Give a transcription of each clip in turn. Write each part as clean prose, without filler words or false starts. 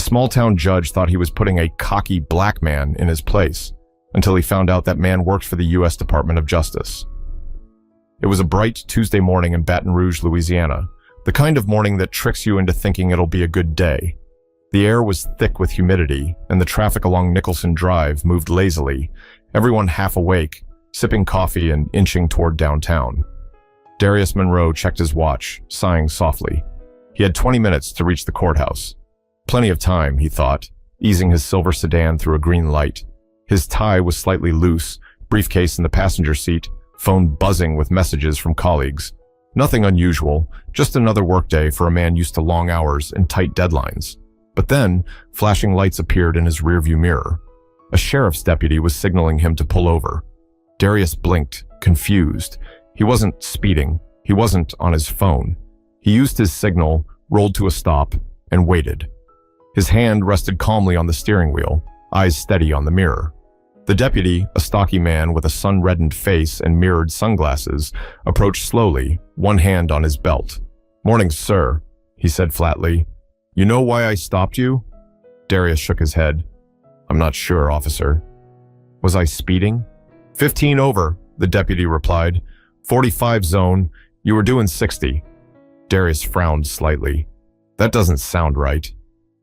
small-town judge thought he was putting a cocky black man in his place, until he found out that man worked for the U.S. Department of Justice. It was a bright Tuesday morning in Baton Rouge, Louisiana, the kind of morning that tricks you into thinking it'll be a good day. The air was thick with humidity, and the traffic along Nicholson Drive moved lazily, everyone half awake, sipping coffee and inching toward downtown. Darius Monroe checked his watch, sighing softly. He had 20 minutes to reach the courthouse. Plenty of time, he thought, easing his silver sedan through a green light. His tie was slightly loose, briefcase in the passenger seat, phone buzzing with messages from colleagues. Nothing unusual, just another workday for a man used to long hours and tight deadlines. But then, flashing lights appeared in his rearview mirror. A sheriff's deputy was signaling him to pull over. Darius blinked, confused. He wasn't speeding. He wasn't on his phone. He used his signal, rolled to a stop, and waited. His hand rested calmly on the steering wheel, eyes steady on the mirror. The deputy, a stocky man with a sun-reddened face and mirrored sunglasses, approached slowly, one hand on his belt. "Morning, sir," he said flatly. "You know why I stopped you?" Darius shook his head. "I'm not sure, officer." "Was I speeding?" 15 over, the deputy replied. 45 zone, you were doing 60. Darius frowned slightly. That doesn't sound right.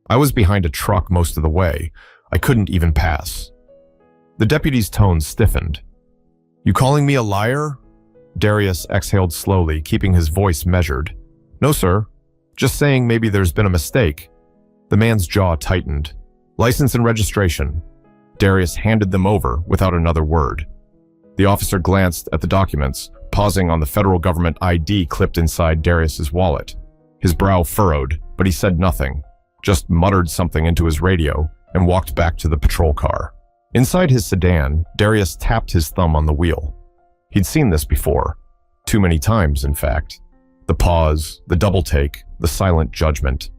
I was behind a truck most of the way. I couldn't even pass. The deputy's tone stiffened. "You calling me a liar?" Darius exhaled slowly, keeping his voice measured. "No, sir. Just saying maybe there's been a mistake." The man's jaw tightened. "License and registration." Darius handed them over without another word. The officer glanced at the documents, pausing on the federal government ID clipped inside Darius's wallet. His brow furrowed, but he said nothing, just muttered something into his radio and walked back to the patrol car. Inside his sedan, Darius tapped his thumb on the wheel. He'd seen this before. Too many times, in fact. The pause, the double take, the silent judgment.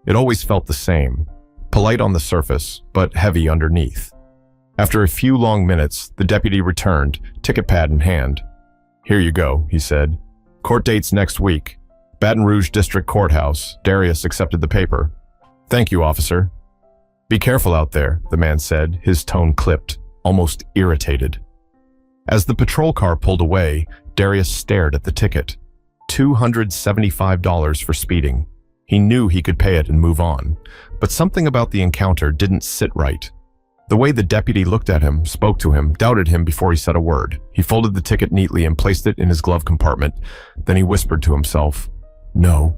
It always felt the same. Polite on the surface, but heavy underneath. After a few long minutes, the deputy returned, ticket pad in hand. "Here you go," he said. "Court date's next week. Baton Rouge District Courthouse." Darius accepted the paper. "Thank you, officer." "Be careful out there," the man said, his tone clipped, almost irritated. As the patrol car pulled away, Darius stared at the ticket. $275 for speeding. He knew he could pay it and move on, but something about the encounter didn't sit right. The way the deputy looked at him, spoke to him, doubted him before he said a word. He folded the ticket neatly and placed it in his glove compartment. Then he whispered to himself, "No,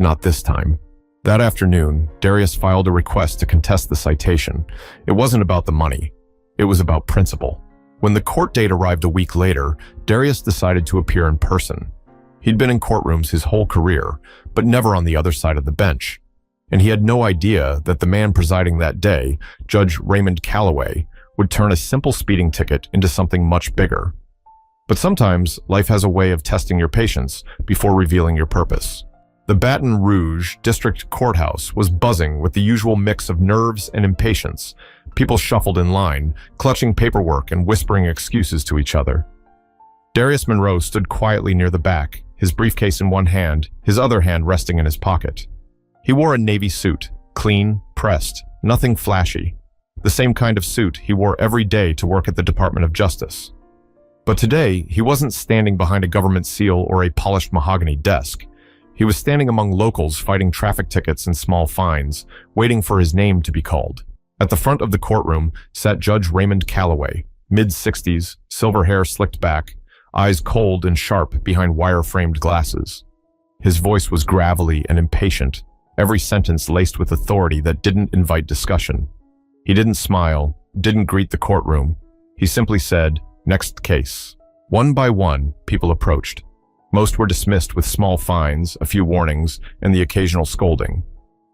not this time." That afternoon, Darius filed a request to contest the citation. It wasn't about the money. It was about principle. When the court date arrived a week later, Darius decided to appear in person. He'd been in courtrooms his whole career, but never on the other side of the bench. And he had no idea that the man presiding that day, Judge Raymond Calloway, would turn a simple speeding ticket into something much bigger. But sometimes life has a way of testing your patience before revealing your purpose. The Baton Rouge District Courthouse was buzzing with the usual mix of nerves and impatience. People shuffled in line, clutching paperwork and whispering excuses to each other. Darius Monroe stood quietly near the back, his briefcase in one hand, his other hand resting in his pocket. He wore a navy suit, clean, pressed, nothing flashy. The same kind of suit he wore every day to work at the Department of Justice. But today, he wasn't standing behind a government seal or a polished mahogany desk. He was standing among locals fighting traffic tickets and small fines, waiting for his name to be called. At the front of the courtroom sat Judge Raymond Calloway, mid-60s, silver hair slicked back, eyes cold and sharp behind wire-framed glasses. His voice was gravelly and impatient, every sentence laced with authority that didn't invite discussion. He didn't smile, didn't greet the courtroom. He simply said, "Next case." One by one, people approached. Most were dismissed with small fines, a few warnings, and the occasional scolding.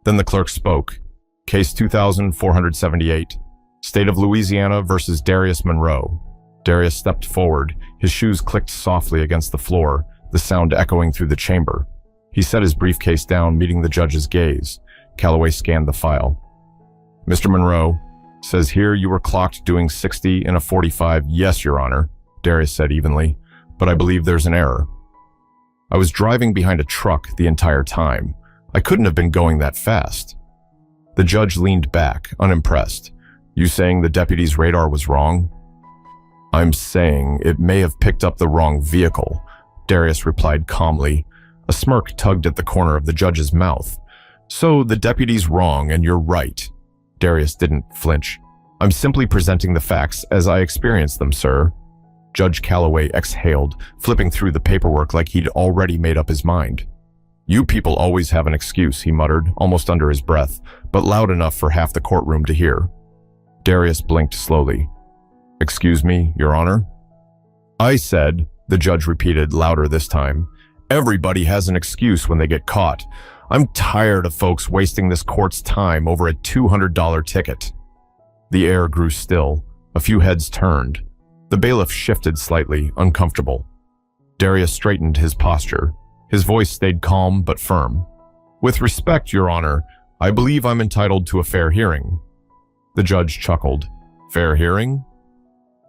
Then the clerk spoke. Case 2478, State of Louisiana versus Darius Monroe. Darius stepped forward. His shoes clicked softly against the floor, the sound echoing through the chamber. He set his briefcase down, meeting the judge's gaze. Calloway scanned the file. "Mr. Monroe, says here you were clocked doing 60 in a 45. Yes, Your Honor," Darius said evenly, "but I believe there's an error. I was driving behind a truck the entire time. I couldn't have been going that fast." The judge leaned back, unimpressed. You saying the deputy's radar was wrong? I'm saying it may have picked up the wrong vehicle, Darius replied calmly. A smirk tugged at the corner of the judge's mouth. So the deputy's wrong and you're right. Darius didn't flinch. I'm simply presenting the facts as I experienced them, sir. Judge Calloway exhaled, flipping through the paperwork like he'd already made up his mind. You people always have an excuse, he muttered, almost under his breath, but loud enough for half the courtroom to hear. Darius blinked slowly. Excuse me, Your Honor? I said, the judge repeated, louder this time, everybody has an excuse when they get caught. I'm tired of folks wasting this court's time over a $200 ticket. The air grew still. A few heads turned. The bailiff shifted slightly, uncomfortable. Darius straightened his posture. His voice stayed calm but firm. With respect, Your Honor, I believe I'm entitled to a fair hearing. The judge chuckled. Fair hearing?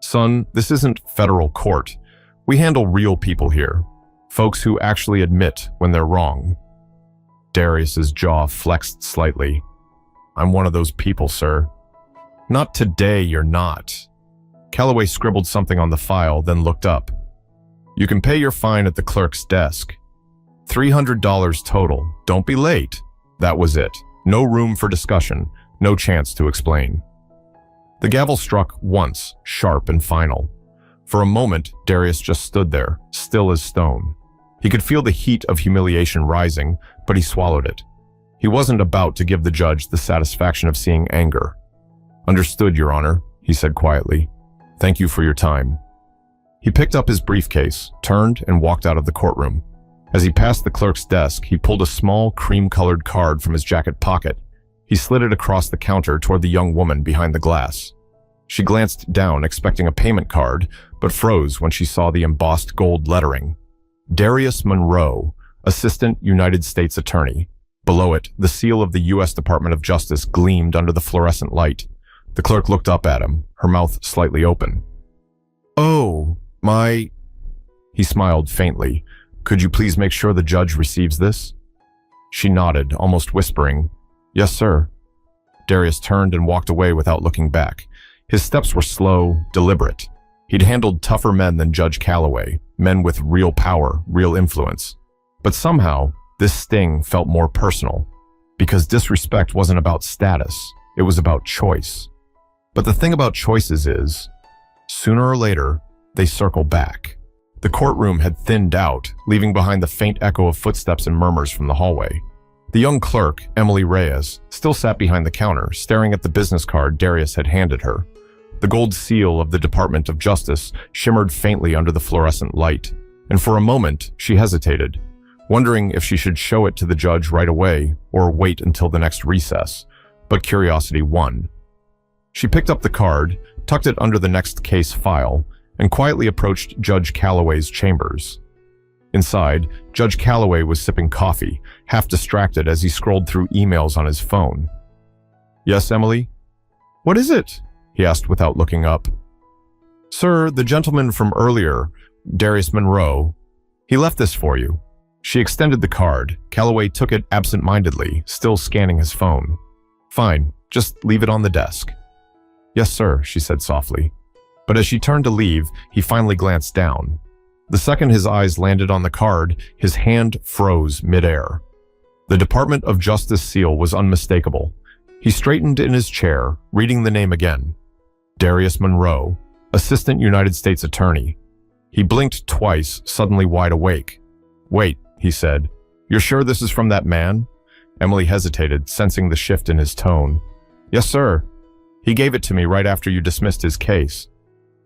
Son, this isn't federal court. We handle real people here. Folks who actually admit when they're wrong. Darius's jaw flexed slightly. I'm one of those people, sir. Not today, you're not. Calloway scribbled something on the file, then looked up. You can pay your fine at the clerk's desk. $300 total. Don't be late. That was it. No room for discussion. No chance to explain. The gavel struck once, sharp and final. For a moment, Darius just stood there, still as stone. He could feel the heat of humiliation rising, but he swallowed it. He wasn't about to give the judge the satisfaction of seeing anger. Understood, Your Honor, he said quietly. Thank you for your time. He picked up his briefcase, turned, and walked out of the courtroom. As he passed the clerk's desk, he pulled a small, cream-colored card from his jacket pocket. He slid it across the counter toward the young woman behind the glass. She glanced down, expecting a payment card, but froze when she saw the embossed gold lettering. Darius Monroe, Assistant United States Attorney. Below it, the seal of the U.S. Department of Justice gleamed under the fluorescent light. The clerk looked up at him, her mouth slightly open. Oh, my... He smiled faintly. Could you please make sure the judge receives this? She nodded, almost whispering, Yes, sir. Darius turned and walked away without looking back. His steps were slow, deliberate. He'd handled tougher men than Judge Calloway, men with real power, real influence. But somehow, this sting felt more personal, because disrespect wasn't about status, it was about choice. But the thing about choices is, sooner or later, they circle back. The courtroom had thinned out, leaving behind the faint echo of footsteps and murmurs from the hallway. The young clerk, Emily Reyes, still sat behind the counter, staring at the business card Darius had handed her. The gold seal of the Department of Justice shimmered faintly under the fluorescent light, and for a moment she hesitated, wondering if she should show it to the judge right away or wait until the next recess, but curiosity won. She picked up the card, tucked it under the next case file, and quietly approached Judge Calloway's chambers. Inside, Judge Calloway was sipping coffee, half distracted as he scrolled through emails on his phone. Yes, Emily? What is it? He asked without looking up. Sir, the gentleman from earlier, Darius Monroe, he left this for you. She extended the card. Calloway took it absent-mindedly, still scanning his phone. Fine, just leave it on the desk. Yes, sir, she said softly. But as she turned to leave, he finally glanced down. The second his eyes landed on the card, his hand froze midair. The Department of Justice seal was unmistakable. He straightened in his chair, reading the name again. Darius Monroe, Assistant United States Attorney. He blinked twice, suddenly wide awake. Wait, he said. You're sure this is from that man? Emily hesitated, sensing the shift in his tone. Yes, sir. He gave it to me right after you dismissed his case.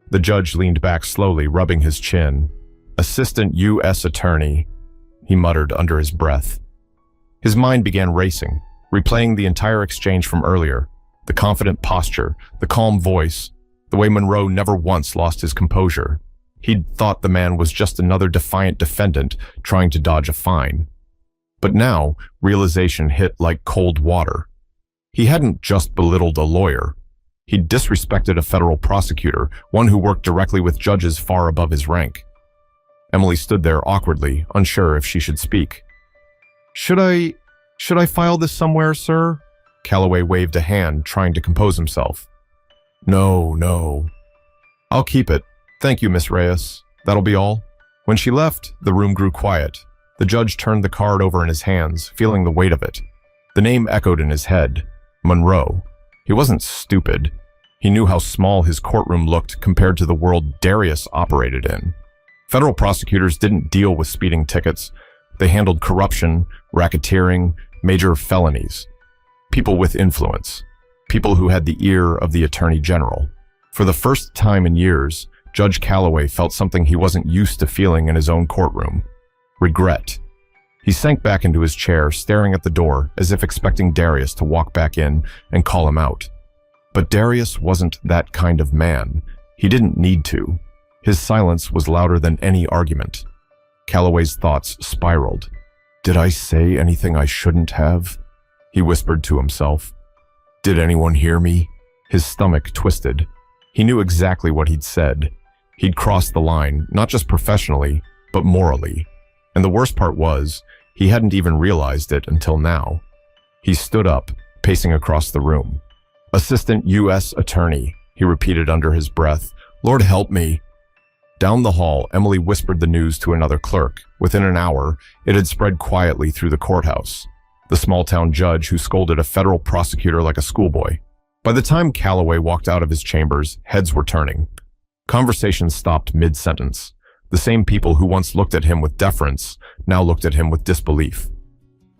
The judge leaned back slowly, rubbing his chin. Assistant U.S. Attorney, he muttered under his breath. His mind began racing, replaying the entire exchange from earlier, the confident posture, the calm voice, the way Monroe never once lost his composure. He'd thought the man was just another defiant defendant trying to dodge a fine. But now, realization hit like cold water. He hadn't just belittled a lawyer. He'd disrespected a federal prosecutor, one who worked directly with judges far above his rank. Emily stood there awkwardly, unsure if she should speak. Should I file this somewhere, sir? Calloway waved a hand, trying to compose himself. No, no. I'll keep it. Thank you, Miss Reyes. That'll be all. When she left, the room grew quiet. The judge turned the card over in his hands, feeling the weight of it. The name echoed in his head. Monroe. He wasn't stupid. He knew how small his courtroom looked compared to the world Darius operated in. Federal prosecutors didn't deal with speeding tickets. They handled corruption, racketeering, major felonies. People with influence. People who had the ear of the Attorney General. For the first time in years, Judge Calloway felt something he wasn't used to feeling in his own courtroom. Regret. He sank back into his chair, staring at the door as if expecting Darius to walk back in and call him out. But Darius wasn't that kind of man. He didn't need to. His silence was louder than any argument. Calloway's thoughts spiraled. Did I say anything I shouldn't have? He whispered to himself. Did anyone hear me? His stomach twisted. He knew exactly what he'd said. He'd crossed the line, not just professionally, but morally. And the worst part was, he hadn't even realized it until now. He stood up, pacing across the room. Assistant U.S. Attorney, he repeated under his breath. Lord help me. Down the hall, Emily whispered the news to another clerk. Within an hour, it had spread quietly through the courthouse. The small-town judge who scolded a federal prosecutor like a schoolboy. By the time Calloway walked out of his chambers, heads were turning. Conversations stopped mid-sentence. The same people who once looked at him with deference now looked at him with disbelief.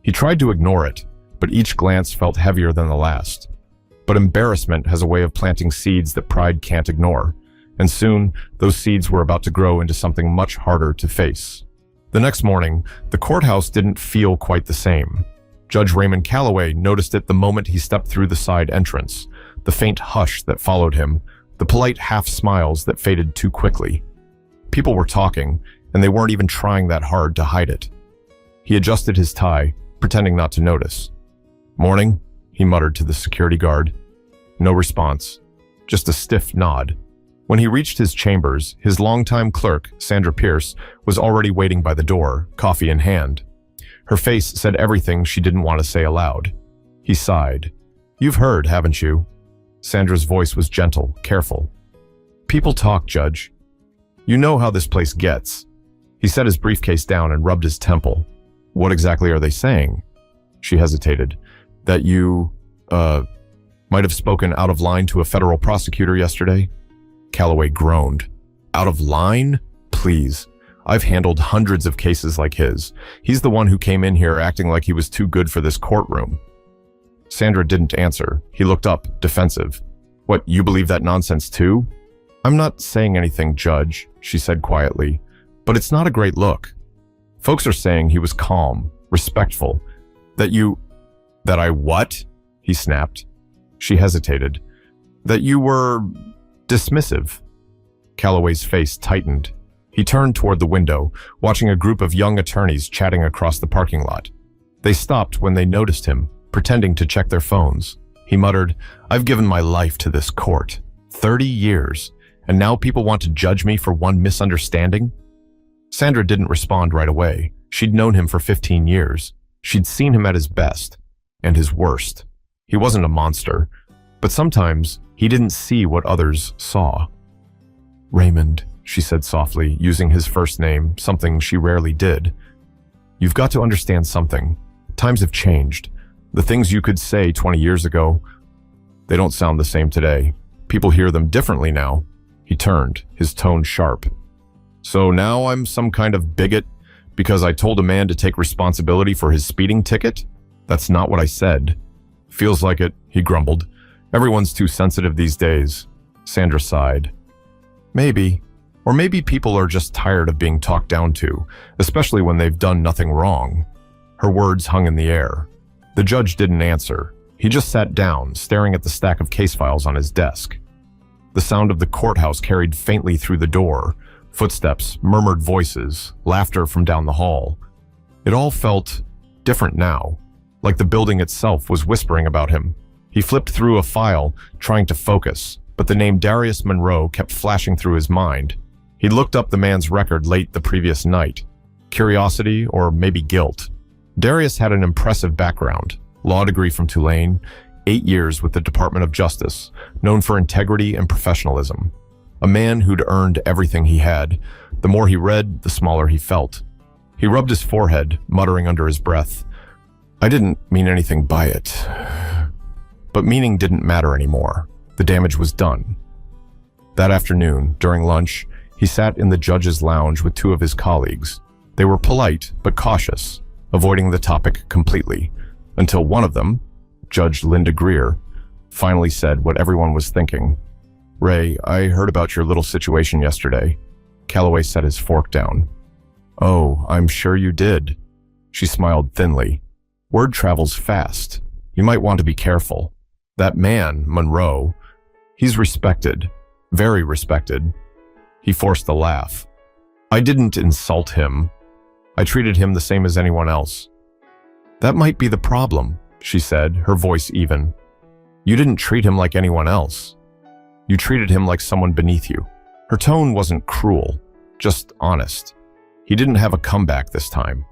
He tried to ignore it, but each glance felt heavier than the last. But embarrassment has a way of planting seeds that pride can't ignore, and soon those seeds were about to grow into something much harder to face. The next morning, the courthouse didn't feel quite the same. Judge Raymond Calloway noticed it the moment he stepped through the side entrance, the faint hush that followed him, the polite half-smiles that faded too quickly. People were talking, and they weren't even trying that hard to hide it. He adjusted his tie, pretending not to notice. Morning, he muttered to the security guard. No response, just a stiff nod. When he reached his chambers, his longtime clerk, Sandra Pierce, was already waiting by the door, coffee in hand. Her face said everything she didn't want to say aloud. He sighed. You've heard, haven't you? Sandra's voice was gentle, careful. People talk, Judge. You know how this place gets. He set his briefcase down and rubbed his temple. What exactly are they saying? She hesitated. That you, might have spoken out of line to a federal prosecutor yesterday? Calloway groaned. Out of line? Please. I've handled hundreds of cases like his. He's the one who came in here acting like he was too good for this courtroom. Sandra didn't answer. He looked up, defensive. What, you believe that nonsense too? I'm not saying anything, Judge, she said quietly, but it's not a great look. Folks are saying he was calm, respectful, that I what? He snapped. She hesitated. That you were dismissive. Calloway's face tightened. He turned toward the window, watching a group of young attorneys chatting across the parking lot. They stopped when they noticed him, pretending to check their phones. He muttered, I've given my life to this court. 30 years. And now people want to judge me for one misunderstanding? Sandra didn't respond right away. She'd known him for 15 years. She'd seen him at his best and his worst. He wasn't a monster, but sometimes he didn't see what others saw. Raymond, she said softly, using his first name, something she rarely did. You've got to understand something. Times have changed. The things you could say 20 years ago, they don't sound the same today. People hear them differently now. He turned, his tone sharp. So now I'm some kind of bigot because I told a man to take responsibility for his speeding ticket? That's not what I said. Feels like it, he grumbled. Everyone's too sensitive these days. Sandra sighed. Maybe. Or maybe people are just tired of being talked down to, especially when they've done nothing wrong. Her words hung in the air. The judge didn't answer. He just sat down, staring at the stack of case files on his desk. The sound of the courthouse carried faintly through the door. Footsteps, murmured voices, laughter from down the hall. It all felt different now, like the building itself was whispering about him. He flipped through a file, trying to focus, but the name Darius Monroe kept flashing through his mind. He looked up the man's record late the previous night. Curiosity or maybe guilt. Darius had an impressive background. Law degree from Tulane, 8 years with the Department of Justice, known for integrity and professionalism. A man who'd earned everything he had. The more he read, the smaller he felt. He rubbed his forehead, muttering under his breath, "I didn't mean anything by it." But meaning didn't matter anymore. The damage was done. That afternoon, during lunch, he sat in the judge's lounge with 2 of his colleagues. They were polite but cautious, avoiding the topic completely, until one of them, Judge Linda Greer, finally said what everyone was thinking. "Ray, I heard about your little situation yesterday." Calloway set his fork down. "Oh, I'm sure you did." She smiled thinly. "Word travels fast. You might want to be careful. That man, Monroe, he's respected, very respected." He forced a laugh. "I didn't insult him. I treated him the same as anyone else." "That might be the problem," she said, her voice even. "You didn't treat him like anyone else. You treated him like someone beneath you." Her tone wasn't cruel, just honest. He didn't have a comeback this time.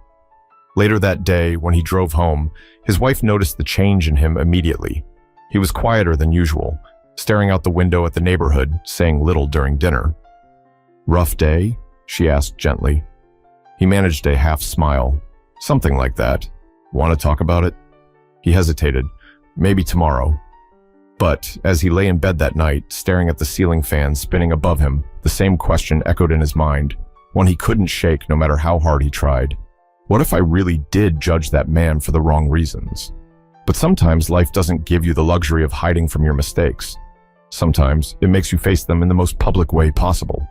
Later that day, when he drove home, his wife noticed the change in him immediately. He was quieter than usual, staring out the window at the neighborhood, saying little during dinner. "Rough day?" she asked gently. He managed a half smile. "Something like that. Want to talk about it?" He hesitated. "Maybe tomorrow." But as he lay in bed that night, staring at the ceiling fan spinning above him, the same question echoed in his mind, one he couldn't shake no matter how hard he tried. What if I really did judge that man for the wrong reasons? But sometimes life doesn't give you the luxury of hiding from your mistakes. Sometimes it makes you face them in the most public way possible.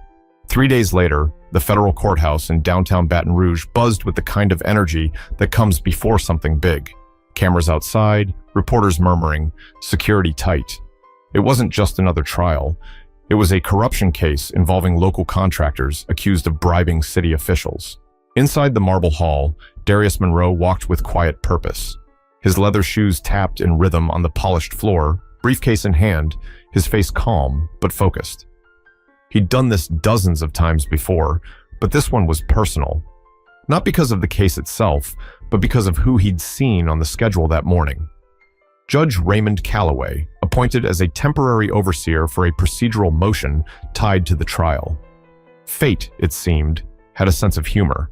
3 days later, the federal courthouse in downtown Baton Rouge buzzed with the kind of energy that comes before something big. Cameras outside, reporters murmuring, security tight. It wasn't just another trial. It was a corruption case involving local contractors accused of bribing city officials. Inside the marble hall, Darius Monroe walked with quiet purpose. His leather shoes tapped in rhythm on the polished floor, briefcase in hand, his face calm but focused. He'd done this dozens of times before, but this one was personal. Not because of the case itself, but because of who he'd seen on the schedule that morning. Judge Raymond Calloway, appointed as a temporary overseer for a procedural motion tied to the trial. Fate, it seemed, had a sense of humor.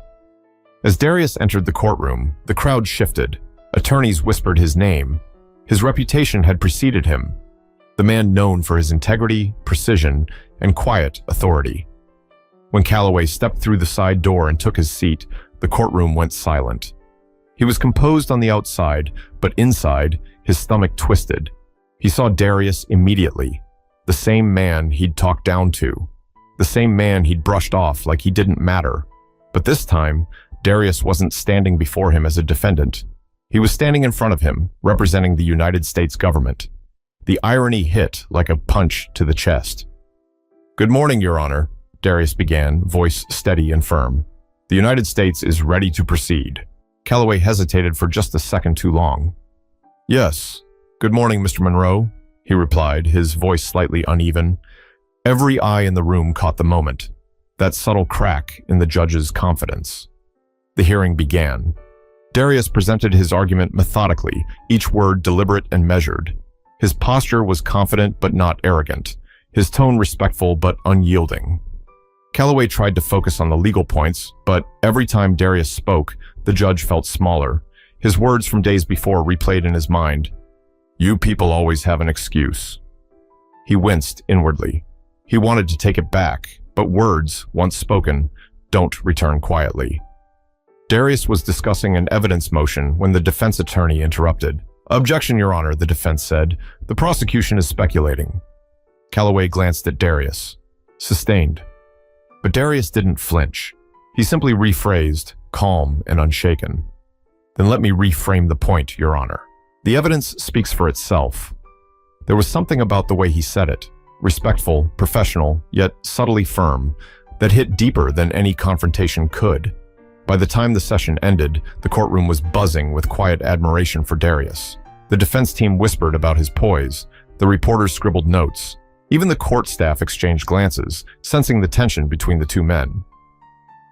As Darius entered the courtroom, the crowd shifted. Attorneys whispered his name. His reputation had preceded him. The man known for his integrity, precision, and quiet authority. When Calloway stepped through the side door and took his seat, the courtroom went silent. He was composed on the outside, but inside, his stomach twisted. He saw Darius immediately. The same man he'd talked down to. The same man he'd brushed off like he didn't matter. But this time, Darius wasn't standing before him as a defendant. He was standing in front of him, representing the United States government. The irony hit like a punch to the chest. "Good morning, Your Honor," Darius began, voice steady and firm. "The United States is ready to proceed." Calloway hesitated for just a second too long. "Yes. Good morning, Mr. Monroe," he replied, his voice slightly uneven. Every eye in the room caught the moment, that subtle crack in the judge's confidence. The hearing began. Darius presented his argument methodically, each word deliberate and measured. His posture was confident but not arrogant, his tone respectful but unyielding. Calloway tried to focus on the legal points, but every time Darius spoke, the judge felt smaller. His words from days before replayed in his mind. "You people always have an excuse." He winced inwardly. He wanted to take it back, but words, once spoken, don't return quietly. Darius was discussing an evidence motion when the defense attorney interrupted. "Objection, Your Honor," the defense said. "The prosecution is speculating." Calloway glanced at Darius. Sustained. But Darius didn't flinch. He simply rephrased, calm and unshaken. "Then let me reframe the point, Your Honor. The evidence speaks for itself." There was something about the way he said it, respectful, professional, yet subtly firm, that hit deeper than any confrontation could. By the time the session ended, the courtroom was buzzing with quiet admiration for Darius. The defense team whispered about his poise. The reporters scribbled notes. Even the court staff exchanged glances, sensing the tension between the two men.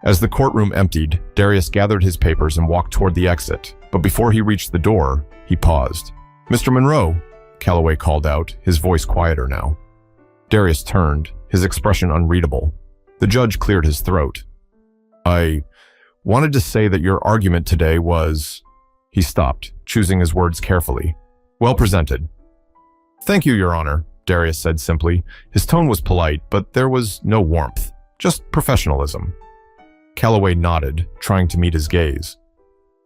As the courtroom emptied, Darius gathered his papers and walked toward the exit, but before he reached the door, he paused. "Mr. Monroe," Calloway called out, his voice quieter now. Darius turned, his expression unreadable. The judge cleared his throat. I wanted to say that your argument today was... He stopped, choosing his words carefully. Well presented. Thank you, Your Honor, Darius said simply. His tone was polite, but there was no warmth, just professionalism. Calloway nodded, trying to meet his gaze.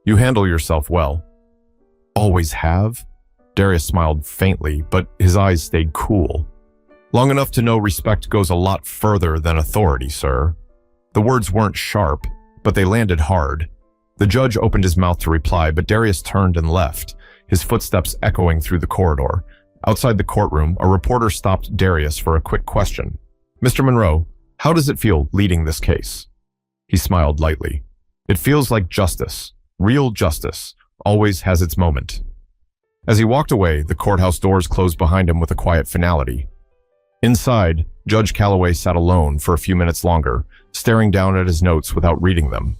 You handle yourself well. Always have? Darius smiled faintly, but his eyes stayed cool. Long enough to know respect goes a lot further than authority, sir. The words weren't sharp, but they landed hard. The judge opened his mouth to reply, but Darius turned and left, his footsteps echoing through the corridor. Outside the courtroom, a reporter stopped Darius for a quick question. Mr. Monroe, how does it feel leading this case? He smiled lightly. It feels like justice, real justice, always has its moment. As he walked away, the courthouse doors closed behind him with a quiet finality. Inside, Judge Calloway sat alone for a few minutes longer, staring down at his notes without reading them.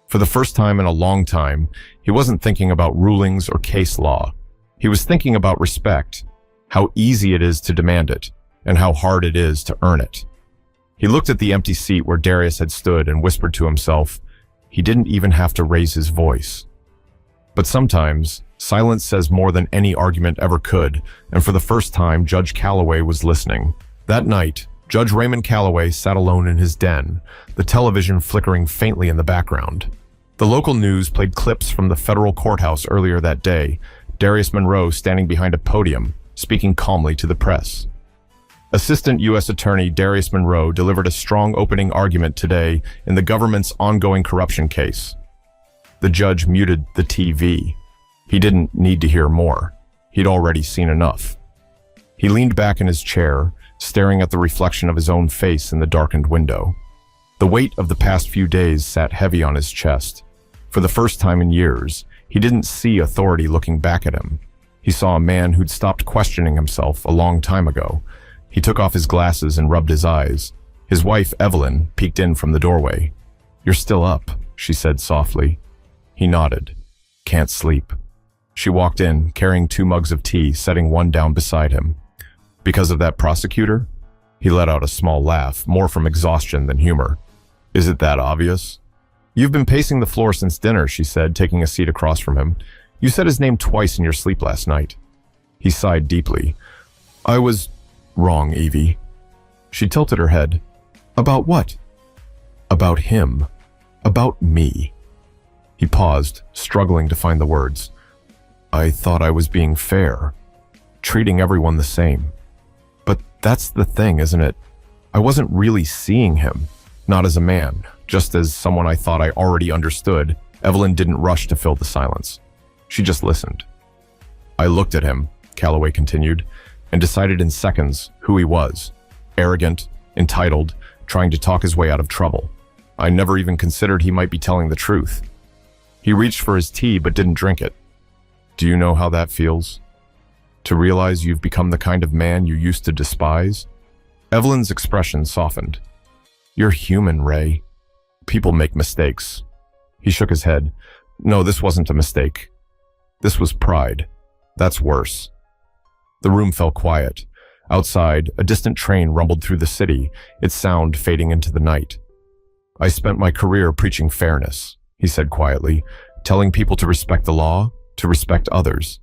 For the first time in a long time, he wasn't thinking about rulings or case law. He was thinking about respect, how easy it is to demand it, and how hard it is to earn it. He looked at the empty seat where Darius had stood and whispered to himself, he didn't even have to raise his voice. But sometimes, silence says more than any argument ever could, and for the first time, Judge Calloway was listening. That night, Judge Raymond Calloway sat alone in his den, the television flickering faintly in the background. The local news played clips from the federal courthouse earlier that day, Darius Monroe standing behind a podium, speaking calmly to the press. Assistant U.S. Attorney Darius Monroe delivered a strong opening argument today in the government's ongoing corruption case. The judge muted the TV. He didn't need to hear more. He'd already seen enough. He leaned back in his chair, staring at the reflection of his own face in the darkened window. The weight of the past few days sat heavy on his chest. For the first time in years, he didn't see authority looking back at him. He saw a man who'd stopped questioning himself a long time ago. He took off his glasses and rubbed his eyes. His wife, Evelyn, peeked in from the doorway. "You're still up," she said softly. He nodded. "Can't sleep." She walked in, carrying 2 mugs of tea, setting one down beside him. "Because of that prosecutor?" He let out a small laugh, more from exhaustion than humor. "Is it that obvious?" "You've been pacing the floor since dinner," she said, taking a seat across from him. "You said his name twice in your sleep last night." He sighed deeply. "I was wrong, Evie." She tilted her head. "About what?" "About him. About me." He paused, struggling to find the words. "I thought I was being fair, treating everyone the same. But that's the thing, isn't it? I wasn't really seeing him, not as a man, just as someone I thought I already understood." Evelyn didn't rush to fill the silence. She just listened. "I looked at him," Calloway continued, "and decided in seconds who he was. Arrogant, entitled, trying to talk his way out of trouble. I never even considered he might be telling the truth. He reached for his tea but didn't drink it. Do you know how that feels? To realize you've become the kind of man you used to despise?" Evelyn's expression softened. "You're human, Ray. People make mistakes." He shook his head. "No, this wasn't a mistake. This was pride. That's worse." The room fell quiet. Outside, a distant train rumbled through the city, its sound fading into the night. "I spent my career preaching fairness," he said quietly, "telling people to respect the law, to respect others.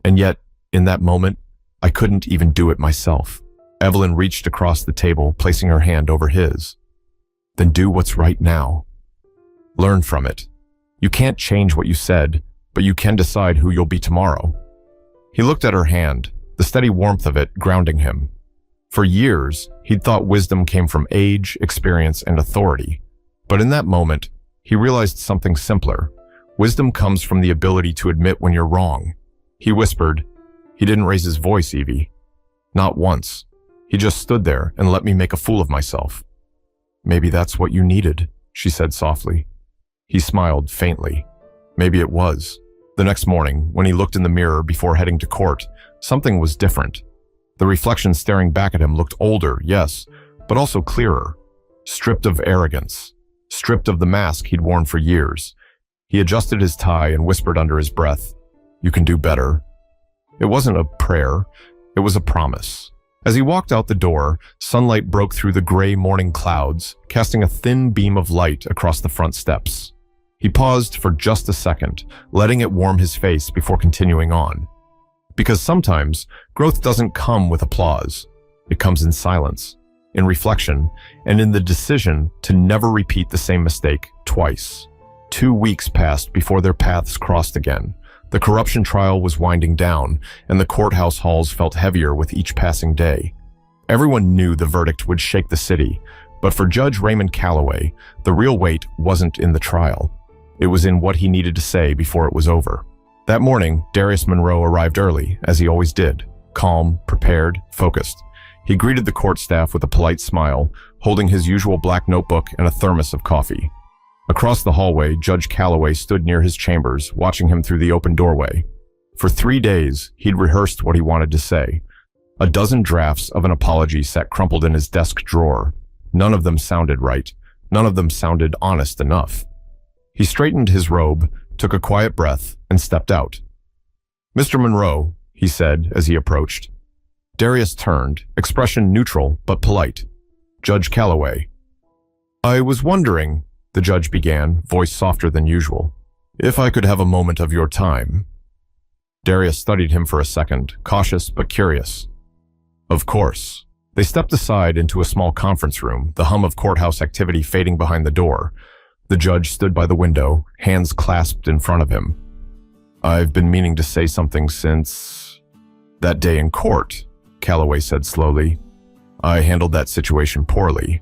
And yet, in that moment, I couldn't even do it myself." Evelyn reached across the table, placing her hand over his. "Then do what's right now. Learn from it. You can't change what you said, but you can decide who you'll be tomorrow." He looked at her hand, the steady warmth of it grounding him. For years, he'd thought wisdom came from age, experience, and authority. But in that moment, he realized something simpler. Wisdom comes from the ability to admit when you're wrong. He whispered. He didn't raise his voice, Evie. Not once. He just stood there and let me make a fool of myself. "Maybe that's what you needed," she said softly. He smiled faintly. Maybe it was. The next morning, when he looked in the mirror before heading to court, something was different. The reflection staring back at him looked older, yes, but also clearer. Stripped of arrogance. Stripped of the mask he'd worn for years. He adjusted his tie and whispered under his breath, "You can do better." It wasn't a prayer, it was a promise. As he walked out the door, sunlight broke through the gray morning clouds, casting a thin beam of light across the front steps. He paused for just a second, letting it warm his face before continuing on. Because sometimes, growth doesn't come with applause. It comes in silence, in reflection, and in the decision to never repeat the same mistake twice. 2 weeks passed before their paths crossed again. The corruption trial was winding down, and the courthouse halls felt heavier with each passing day. Everyone knew the verdict would shake the city, but for Judge Raymond Calloway, the real weight wasn't in the trial. It was in what he needed to say before it was over. That morning, Darius Monroe arrived early, as he always did, calm, prepared, focused. He greeted the court staff with a polite smile, holding his usual black notebook and a thermos of coffee. Across the hallway, Judge Calloway stood near his chambers, watching him through the open doorway. For 3 days, he'd rehearsed what he wanted to say. A dozen drafts of an apology sat crumpled in his desk drawer. None of them sounded right. None of them sounded honest enough. He straightened his robe, took a quiet breath, and stepped out. "Mr. Monroe," he said as he approached. Darius turned, expression neutral but polite. "Judge Calloway." "I was wondering," the judge began, voice softer than usual, "if I could have a moment of your time." Darius studied him for a second, cautious but curious. "Of course." They stepped aside into a small conference room, the hum of courthouse activity fading behind the door. The judge stood by the window, hands clasped in front of him. "I've been meaning to say something since that day in court," Calloway said slowly. "I handled that situation poorly.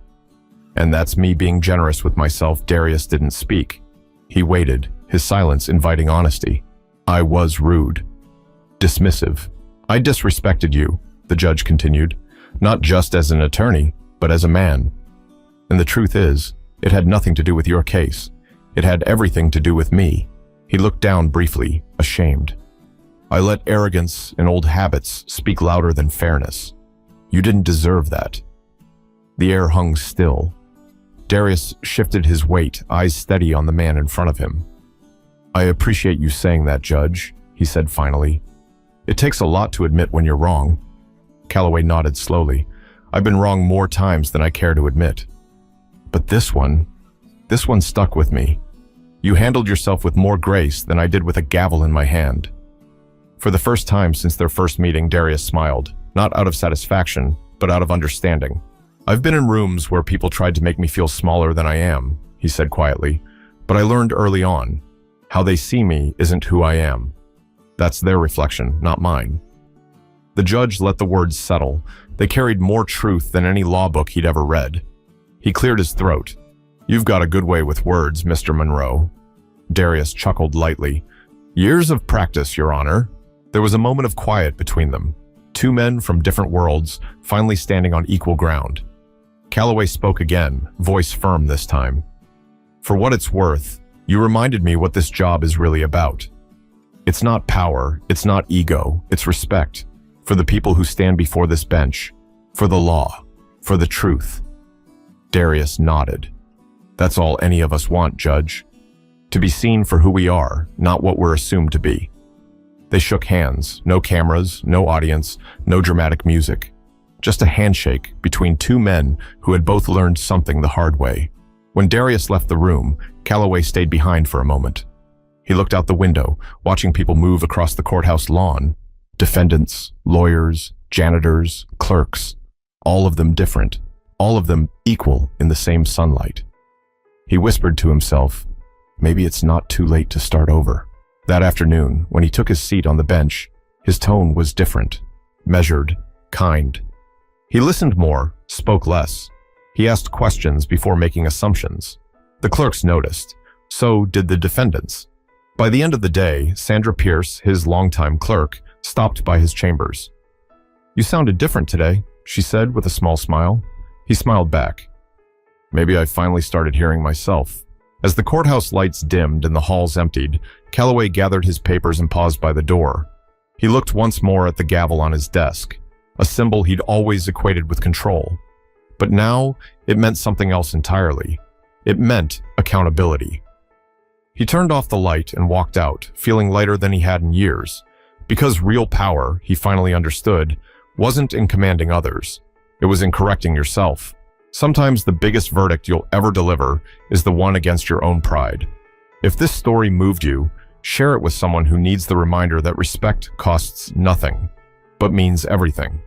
And that's me being generous with myself." Darius didn't speak. He waited, his silence inviting honesty. "I was rude. Dismissive. I disrespected you," the judge continued, "not just as an attorney, but as a man. And the truth is, it had nothing to do with your case. It had everything to do with me." He looked down briefly, ashamed. "I let arrogance and old habits speak louder than fairness. You didn't deserve that." The air hung still. Darius shifted his weight, eyes steady on the man in front of him. "I appreciate you saying that, Judge," he said finally. "It takes a lot to admit when you're wrong." Calloway nodded slowly. "I've been wrong more times than I care to admit. But this one stuck with me. You handled yourself with more grace than I did with a gavel in my hand." For the first time since their first meeting, Darius smiled, not out of satisfaction, but out of understanding. "I've been in rooms where people tried to make me feel smaller than I am," he said quietly, "but I learned early on, how they see me isn't who I am. That's their reflection, not mine." The judge let the words settle. They carried more truth than any law book he'd ever read. He cleared his throat. "You've got a good way with words, Mr. Monroe." Darius chuckled lightly. "Years of practice, Your Honor." There was a moment of quiet between them. Two men from different worlds, finally standing on equal ground. Calloway spoke again, voice firm this time. "For what it's worth, you reminded me what this job is really about. It's not power, it's not ego, it's respect. For the people who stand before this bench, for the law, for the truth." Darius nodded. "That's all any of us want, Judge. To be seen for who we are, not what we're assumed to be." They shook hands, no cameras, no audience, no dramatic music. Just a handshake between two men who had both learned something the hard way. When Darius left the room, Calloway stayed behind for a moment. He looked out the window, watching people move across the courthouse lawn. Defendants, lawyers, janitors, clerks, all of them different, all of them equal in the same sunlight. He whispered to himself, maybe it's not too late to start over. That afternoon, when he took his seat on the bench, his tone was different, measured, kind. He listened more, spoke less. He asked questions before making assumptions. The clerks noticed. So did the defendants. By the end of the day, Sandra Pierce, his longtime clerk, stopped by his chambers. "You sounded different today," she said with a small smile. He smiled back. "Maybe I finally started hearing myself." As the courthouse lights dimmed and the halls emptied, Calloway gathered his papers and paused by the door. He looked once more at the gavel on his desk, a symbol he'd always equated with control. But now, it meant something else entirely. It meant accountability. He turned off the light and walked out, feeling lighter than he had in years. Because real power, he finally understood, wasn't in commanding others. It was in correcting yourself. Sometimes the biggest verdict you'll ever deliver is the one against your own pride. If this story moved you, share it with someone who needs the reminder that respect costs nothing, but means everything.